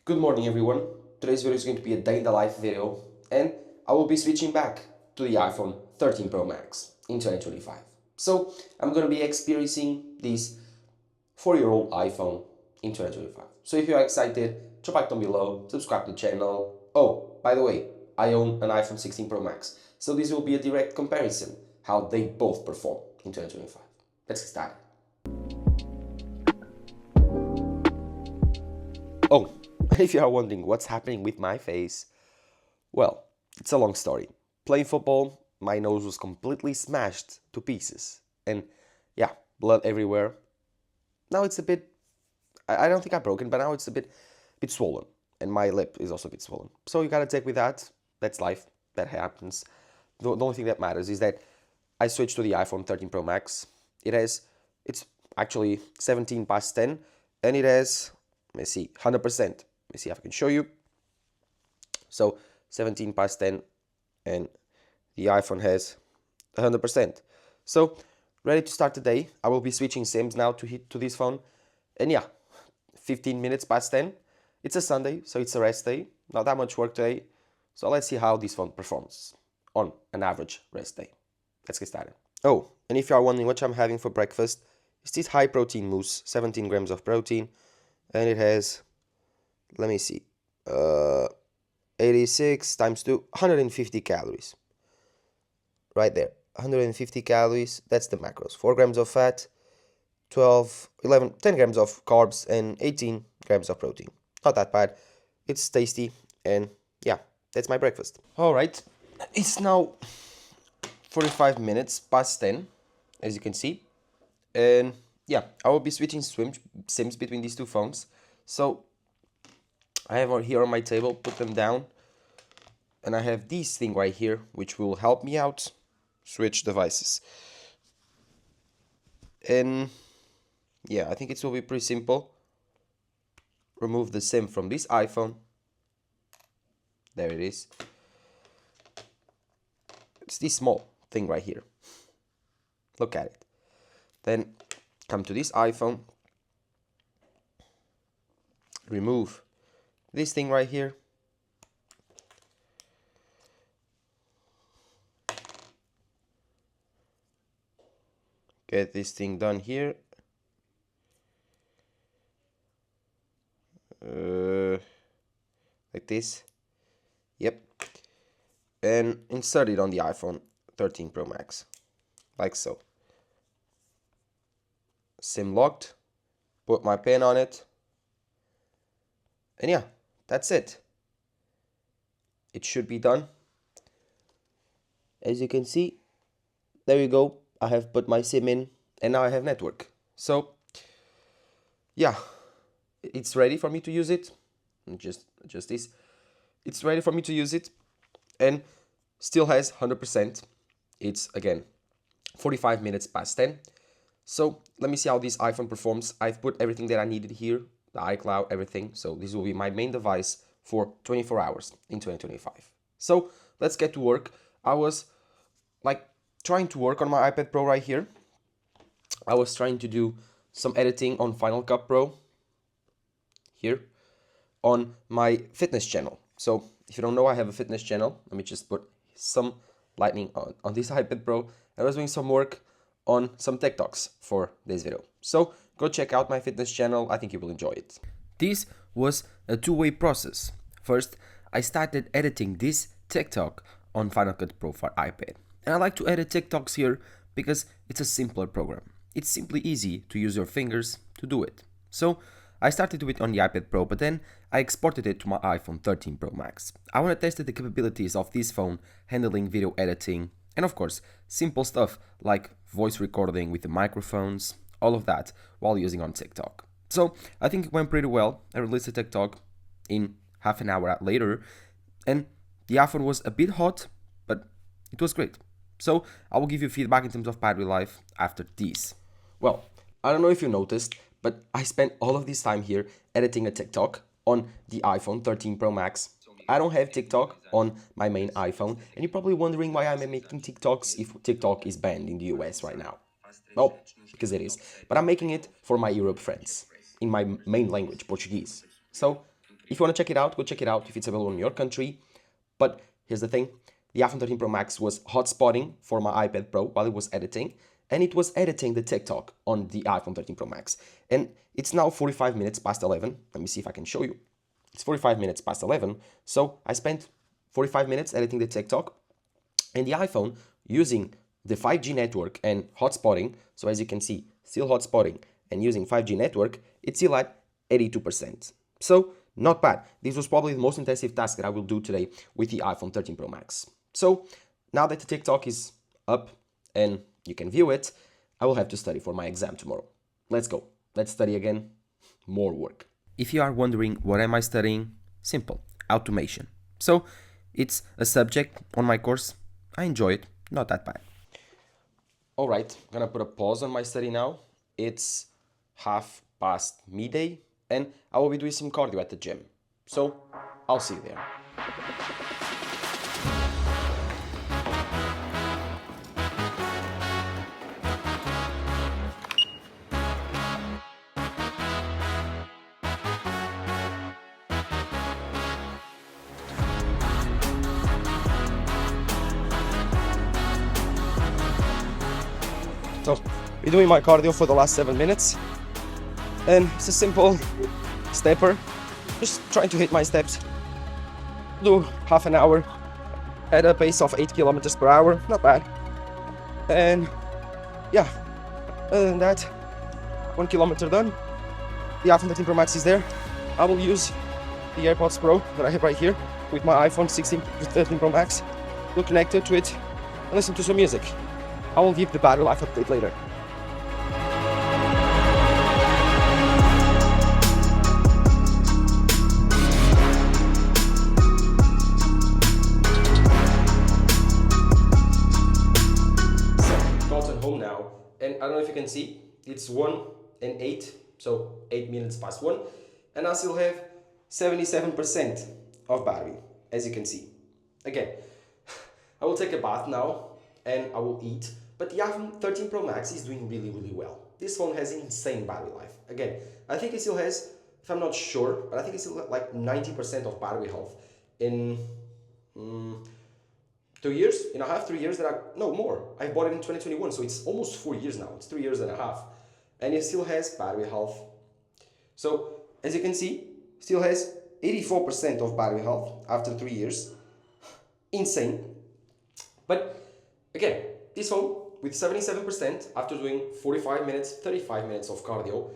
Good morning everyone. Today's video is going to be a day in the life video and I will be switching back to the iPhone 13 Pro Max in 2025. So I'm going to be experiencing this 4-year-old iPhone in 2025. So if you're excited, drop a like down below, subscribe to the channel. Oh, by the way, I own an iPhone 16 Pro Max. So this will be a direct comparison how they both perform in 2025. Let's get started. Oh, if you are wondering what's happening with my face, well, it's a long story. Playing football, my nose was completely smashed to pieces. And yeah, blood everywhere. Now it's a bit, I don't think I broke it, but now it's a bit swollen. And my lip is also a bit swollen. So you gotta take with that. That's life. That happens. The only thing that matters is that I switched to the iPhone 13 Pro Max. It's actually 17 past 10, and it has, let me see, 100%. Let me see if I can show you. So 17 past 10, and the iPhone has 100%. So ready to start the day. I will be switching SIMs now to this phone. And yeah, 15 minutes past 10. It's a Sunday, so it's a rest day. Not that much work today. So let's see how this phone performs on an average rest day. Let's get started. Oh, and if you are wondering what I'm having for breakfast, it's this high protein mousse, 17 grams of protein, and it has, let me see, 86 times 2, 150 calories. Right there, 150 calories, that's the macros. 4 grams of fat, 12, 11, 10 grams of carbs, and 18 grams of protein. Not that bad. It's tasty, and yeah, that's my breakfast. Alright, it's now 45 minutes past 10, as you can see. And yeah, I will be switching SIMs between these two phones. So I have here on my table, put them down. And I have this thing right here, which will help me out switch devices. And yeah, I think it will be pretty simple. Remove the SIM from this iPhone. There it is. It's this small thing right here. Look at it. Then come to this iPhone. Remove this thing right here. Get this thing done here. Like this. Yep. And insert it on the iPhone 13 Pro Max. Like so. SIM locked. Put my pen on it. And yeah, that's it. It should be done. As you can see, there you go. I have put my SIM in and now I have network. So yeah, it's ready for me to use it. Just this. It's ready for me to use it and still has 100%. It's again 45 minutes past 10. So let me see how this iPhone performs. I've put everything that I needed here, the iCloud, everything. So this will be my main device for 24 hours in 2025. So let's get to work. I was like trying to work on my iPad Pro right here. I was trying to do some editing on Final Cut Pro here on my fitness channel. So if you don't know, I have a fitness channel. Let me just put some lightning on this iPad Pro. I was doing some work on some TikToks for this video. So go check out my fitness channel. I think you will enjoy it. This was a two-way process. First, I started editing this TikTok on Final Cut Pro for iPad. And I like to edit TikToks here because it's a simpler program. It's simply easy to use your fingers to do it. So I started to do it on the iPad Pro, but then I exported it to my iPhone 13 Pro Max. I want to test the capabilities of this phone handling video editing and of course, simple stuff like voice recording with the microphones, all of that while using on TikTok. So I think it went pretty well. I released a TikTok in half an hour later and the iPhone was a bit hot, but it was great. So I will give you feedback in terms of battery life after this. Well, I don't know if you noticed, but I spent all of this time here editing a TikTok on the iPhone 13 Pro Max. I don't have TikTok on my main iPhone, and you're probably wondering why I'm making TikToks if TikTok is banned in the US right now. Well, because it is. But I'm making it for my Europe friends, in my main language, Portuguese. So, If you want to check it out, go check it out if it's available in your country. But here's the thing, the iPhone 13 Pro Max was hotspotting for my iPad Pro while it was editing, and it was editing the TikTok on the iPhone 13 Pro Max. And it's now 45 minutes past 11. Let me see if I can show you. It's 45 minutes past 11. So I spent 45 minutes editing the TikTok, and the iPhone using the 5G network and hotspotting. So as you can see, still hotspotting and using 5G network, it's still at 82%. So not bad. This was probably the most intensive task that I will do today with the iPhone 13 Pro Max. So now that the TikTok is up and you can view it, I will have to study for my exam tomorrow. Let's go. Let's study again. More work. If you are wondering what am I studying, simple, automation. So it's a subject on my course. I enjoy it, not that bad. All right, I'm gonna put a pause on my study now. It's 1:30 midday, and I will be doing some cardio at the gym. So I'll see you there. So, been doing my cardio for the last 7 minutes, and it's a simple stepper, just trying to hit my steps. Do half an hour at a pace of 8 kilometers per hour, not bad. And yeah, other than that, 1 kilometer done. The iPhone 13 Pro Max is there. I will use the AirPods Pro that I have right here with my iPhone 16 13 Pro Max. Will connect it to it and listen to some music. I will give the battery life update later. So, gotten home now, and I don't know if you can see, it's 1:08, so 8 minutes past 1, and I still have 77% of battery, as you can see. Again, I will take a bath now, and I will eat. But the iPhone 13 Pro Max is doing really, really well. This phone has insane battery life. Again, I think it still has, if I'm not sure, but I think it's still like 90% of battery health in 2 years, and a half, 3 years no more. I bought it in 2021, so it's almost 4 years now. It's 3 years and a half. And it still has battery health. So, as you can see, still has 84% of battery health after 3 years. Insane. But again, this phone with 77% after doing 45 minutes, 35 minutes of cardio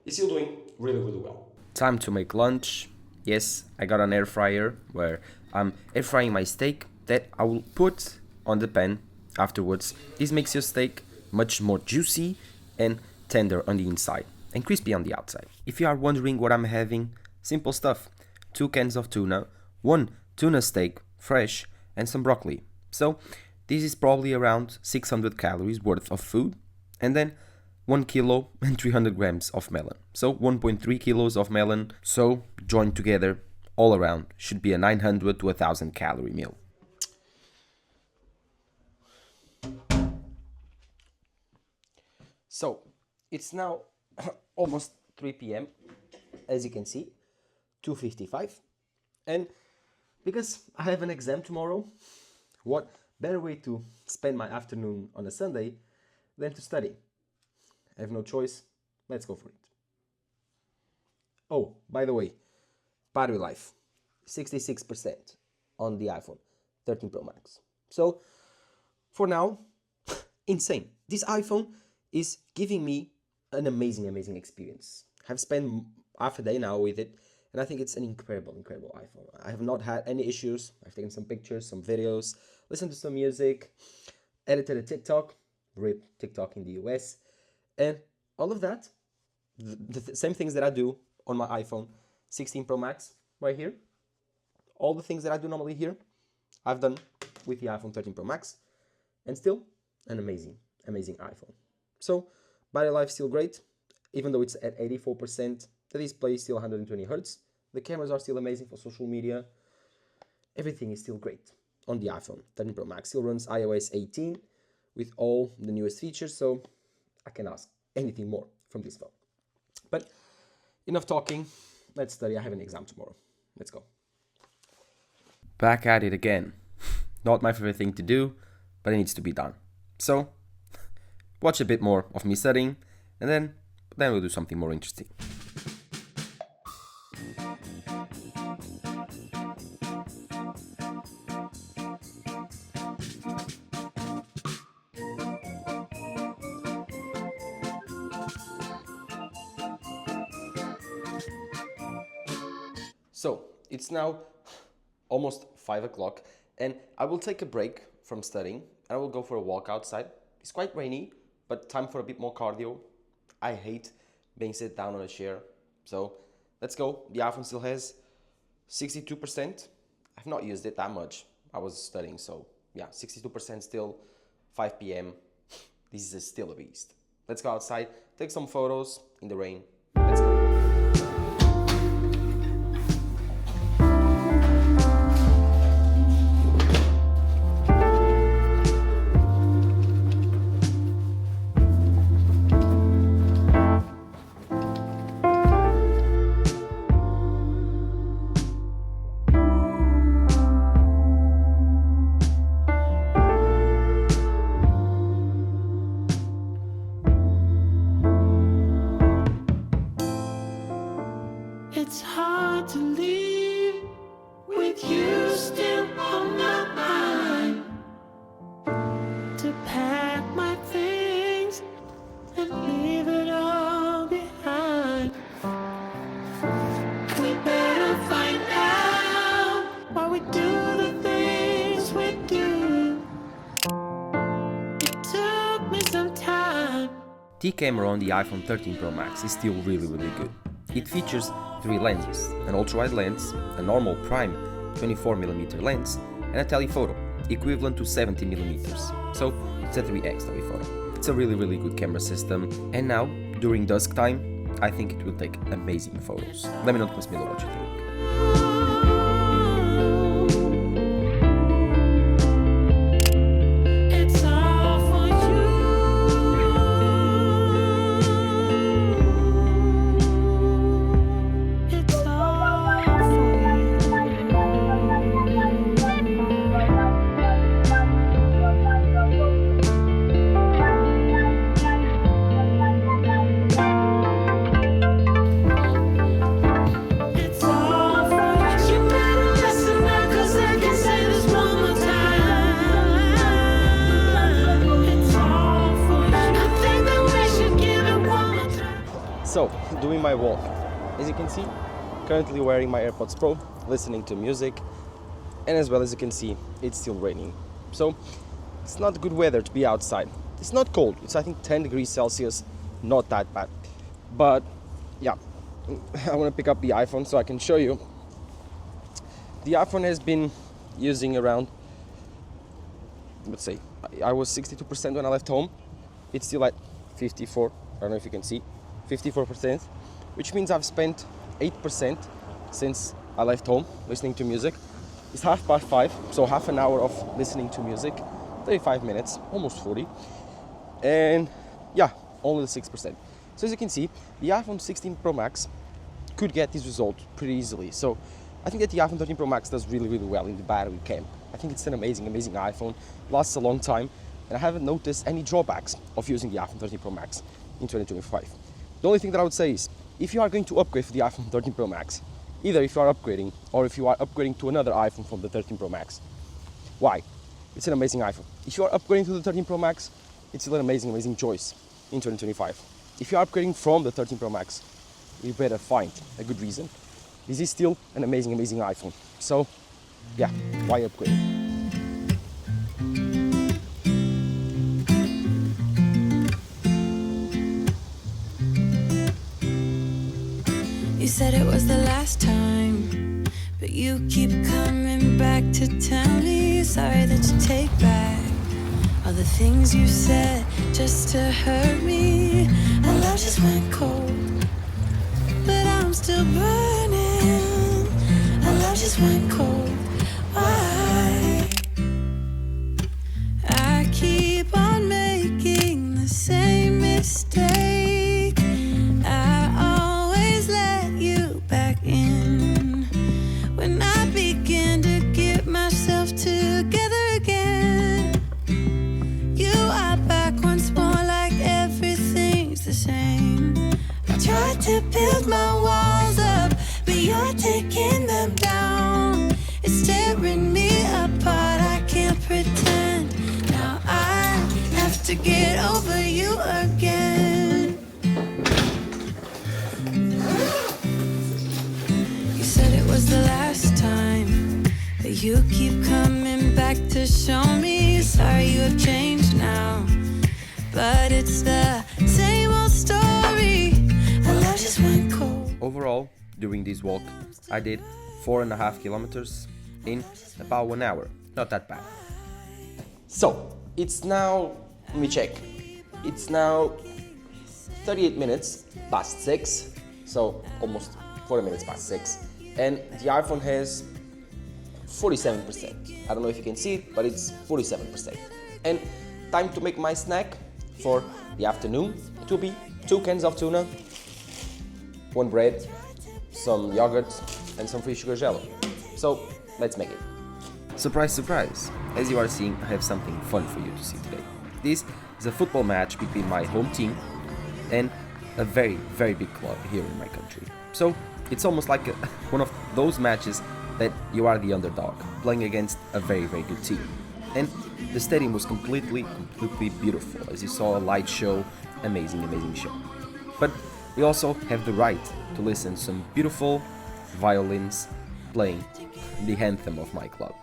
is still doing really, really well. Time to make lunch. Yes, I got an air fryer where I'm air frying my steak that I will put on the pan afterwards. This makes your steak much more juicy and tender on the inside and crispy on the outside. If you are wondering what I'm having, simple stuff. 2 cans of tuna, 1 tuna steak, fresh, and some broccoli. So this is probably around 600 calories worth of food, and then 1 kilo and 300 grams of melon. So 1.3 kilos of melon, so joined together all around should be a 900 to 1000 calorie meal. So it's now almost 3 p.m. as you can see, 2:55, and because I have an exam tomorrow, what better way to spend my afternoon on a Sunday than to study? I have no choice. Let's go for it. Oh, by the way, battery life, 66% on the iPhone 13 Pro Max. So for now, insane. This iPhone is giving me an amazing experience. I've spent half a day now with it, and I think it's an incredible iPhone. I have not had any issues. I've taken some pictures, some videos, listened to some music, edited a TikTok, RIP TikTok in the US, and all of that, the same things that I do on my iPhone 16 Pro Max right here, all the things that I do normally here, I've done with the iPhone 13 Pro Max, and still an amazing iPhone. So battery life still great, even though it's at 84%. The display is still 120 Hz. The cameras are still amazing for social media. Everything is still great on the iPhone 13 Pro Max. Still runs iOS 18 with all the newest features, so I can ask anything more from this phone. But enough talking, let's study. I have an exam tomorrow. Let's go. Back at it again. Not my favorite thing to do, but it needs to be done. So, watch a bit more of me studying, and then we'll do something more interesting. So, it's now almost 5 o'clock, and I will take a break from studying, and I will go for a walk outside. It's quite rainy, but time for a bit more cardio. I hate being sit down on a chair, so let's go. The iPhone still has 62%. I've not used it that much. I was studying, so yeah, 62% still, 5 p.m. This is still a beast. Let's go outside, take some photos in the rain. Let's go. It's hard to leave with you still on my mind, to pack my things and leave it all behind. We better find out why we do the things we do. It took me some time. The camera on the iPhone 13 Pro Max is still really good. It features 3 lenses, an ultra-wide lens, a normal prime 24mm lens, and a telephoto, equivalent to 70mm. So it's a 3x telephoto. It's a really good camera system, and now, during dusk time, I think it will take amazing photos. Let me know in the comments below what you think. So, doing my walk. As you can see, currently wearing my AirPods Pro, listening to music, and as well as you can see, it's still raining. So, it's not good weather to be outside. It's not cold, it's I think 10 degrees Celsius, not that bad. But, yeah, I want to pick up the iPhone so I can show you. The iPhone has been using around, let's say, I was 62% when I left home. It's still at 54, I don't know if you can see. 54%, which means I've spent 8% since I left home listening to music. It's 5:30, so half an hour of listening to music, 35 minutes, almost 40, and yeah, only 6%. So as you can see, the iPhone 16 Pro Max could get this result pretty easily. So I think that the iPhone 13 Pro Max does really well in the battery camp. I think it's an amazing iPhone, lasts a long time, and I haven't noticed any drawbacks of using the iPhone 13 Pro Max in 2025. The only thing that I would say is, if you are going to upgrade for the iPhone 13 Pro Max, either if you are upgrading or if you are upgrading to another iPhone from the 13 Pro Max, why? It's an amazing iPhone. If you are upgrading to the 13 Pro Max, it's still an amazing choice in 2025. If you are upgrading from the 13 Pro Max, you better find a good reason. This is still an amazing iPhone. So, yeah, why upgrade? You said it was the last time, but you keep coming back to tell me sorry that you take back all the things you said just to hurt me. And love just went cold, but I'm still burning. And love just went cold. Why? I keep on making the same mistake. I always let you back in taking them down. It's tearing me apart. I can't pretend. Now I have to get over you again. You said it was the last time, but you keep coming back to show me. Sorry you have changed now, but it's the same old story. Our love just went cold. Overall, during this walk, I did 4.5 kilometers in about 1 hour. Not that bad. So, it's now, let me check. It's now 38 minutes past 6, so almost 40 minutes past 6. And the iPhone has 47%. I don't know if you can see it, but it's 47%. And time to make my snack for the afternoon. It will be 2 cans of tuna, 1 bread, some yogurt, and some free sugar jello. So let's make it. Surprise, surprise! As you are seeing, I have something fun for you to see today. This is a football match between my home team and a very, very big club here in my country. So it's almost like one of those matches that you are the underdog, playing against a very, very good team. And the stadium was completely beautiful. As you saw, a light show, amazing show. But we also have the right to listen to some beautiful violins playing the anthem of my club.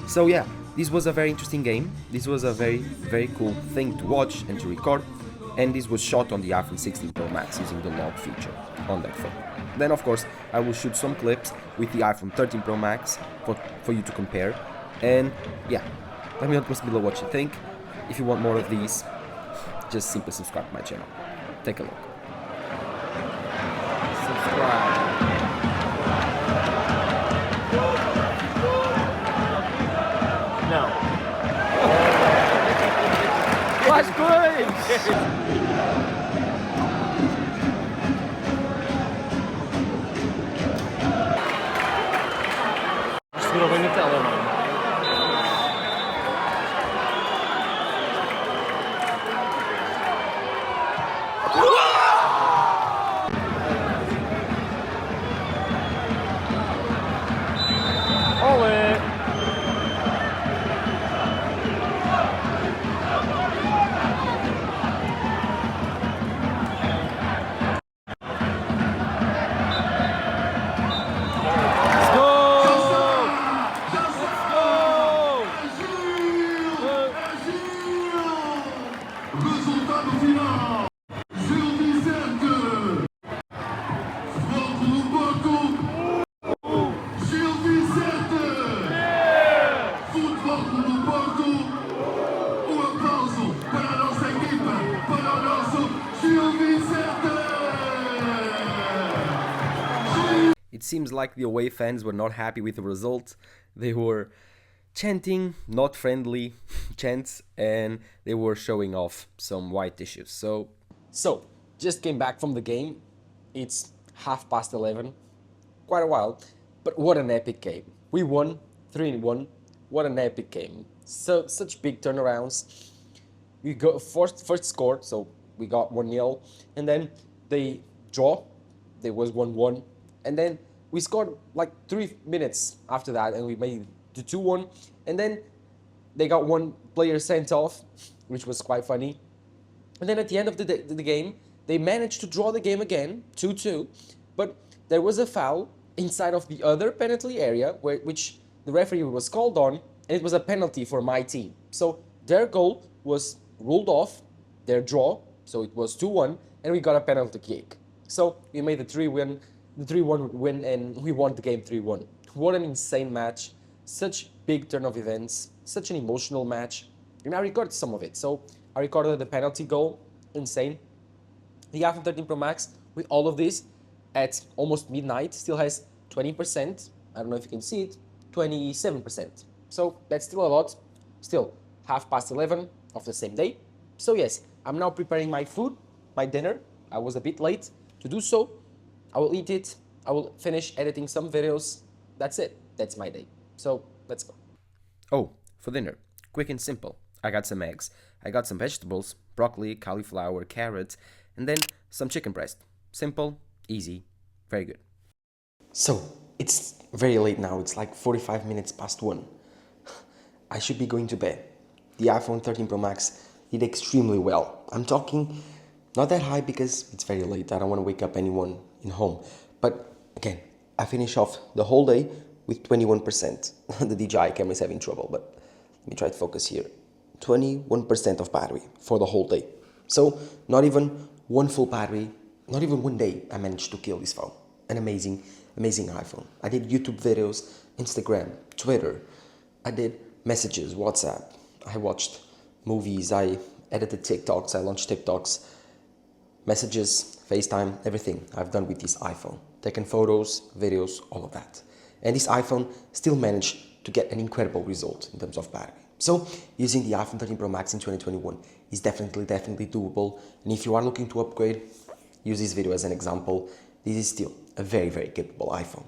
So yeah, this was a very interesting game. This was a very, very cool thing to watch and to record. And this was shot on the iPhone 16 Pro Max using the log feature on that phone. Then of course, I will shoot some clips with the iPhone 13 Pro Max for you to compare. And yeah, let me know below what you think. If you want more of these, just simply subscribe to my channel. Take a look. Subscribe. No. What's good? Spróbuj Nutellę, mam. Ole! Resultado final: Gil Vicente, Futebol Clube Porto, Gil Vicente, Futebol Clube Porto. Aplauso para a nossa equipa, para o nosso Gil Vicente. It seems like the away fans were not happy with the result. They were chanting not friendly chants and they were showing off some white tissues. So just came back from the game. It's 11:30, quite a while, but what an epic game. We won 3-1. What an epic game. So such big turnarounds. We got first score, so we got 1-0, and then they draw. There was 1-1, and then we scored like 3 minutes after that, and we made the 2-1, and then they got one player sent off, which was quite funny. And then at the end of the game, they managed to draw the game again, 2-2, but there was a foul inside of the other penalty area, which the referee was called on, and it was a penalty for my team. So their goal was ruled off, their draw, so it was 2-1, and we got a penalty kick. So we made the 3-1 win, and we won the game 3-1. What an insane match. such big turn of events, such an emotional match, and I recorded some of it. So I recorded the penalty goal, insane. The iPhone 13 Pro Max with all of this at almost midnight still has 20%. I don't know if you can see it, 27%. So that's still a lot. Still, 11:30 of the same day. So yes, I'm now preparing my food, my dinner. I was a bit late to do so. I will eat it. I will finish editing some videos. That's it. That's my day. So let's go. Oh, for dinner, quick and simple. I got some eggs, I got some vegetables, broccoli, cauliflower, carrots, and then some chicken breast. Simple, easy, very good. So, it's very late now. It's like 45 minutes past 1. I should be going to bed. The iPhone 13 Pro Max did extremely well. I'm talking not that high because it's very late. I don't want to wake up anyone in home. But again, I finish off the whole day with 21%. The DJI camera is having trouble, but let me try to focus here. 21% of battery for the whole day. So not even one full battery, not even one day I managed to kill this phone. An amazing, amazing iPhone. I did YouTube videos, Instagram, Twitter. I did messages, WhatsApp. I watched movies, I edited TikToks, I launched TikToks, messages, FaceTime, everything I've done with this iPhone. Taken photos, videos, all of that. And this iPhone still managed to get an incredible result in terms of battery. So using the iPhone 13 Pro Max in 2021 is definitely doable. And if you are looking to upgrade, use this video as an example. This is still a very capable iPhone.